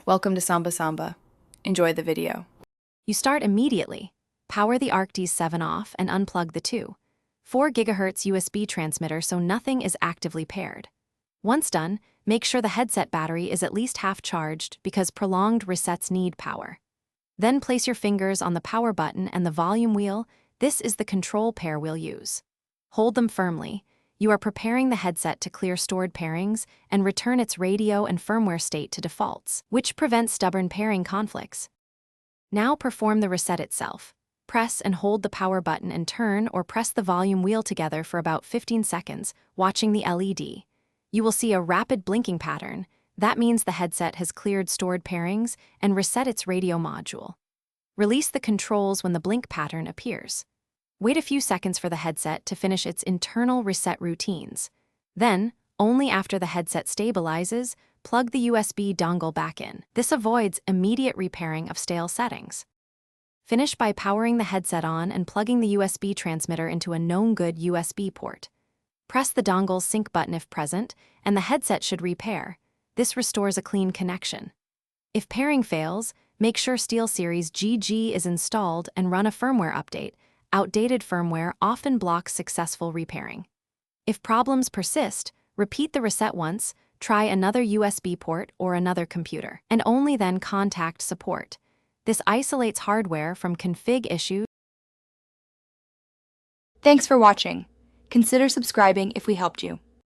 Welcome to Samba Samba. Enjoy the video. You start immediately. Power the Arctis 7 off and unplug the 4 GHz USB transmitter so nothing is actively paired. Once done, make sure the headset battery is at least half charged because prolonged resets need power. Then place your fingers on the power button and the volume wheel. This is the control pair we'll use. Hold them firmly. You are preparing the headset to clear stored pairings and return its radio and firmware state to defaults, which prevents stubborn pairing conflicts. Now perform the reset itself. Press and hold the power button and turn or press the volume wheel together for about 15 seconds, watching the LED. You will see a rapid blinking pattern. That means the headset has cleared stored pairings and reset its radio module. Release the controls when the blink pattern appears. Wait a few seconds for the headset to finish its internal reset routines. Then, only after the headset stabilizes, plug the USB dongle back in. This avoids immediate repairing of stale settings. Finish by powering the headset on and plugging the USB transmitter into a known good USB port. Press the dongle's sync button if present, and the headset should repair. This restores a clean connection. If pairing fails, make sure SteelSeries GG is installed and run a firmware update. Outdated firmware often blocks successful repairing. If problems persist, repeat the reset once, try another USB port or another computer, and only then contact support. This isolates hardware from config issues. Thanks for watching. Consider subscribing if we helped you.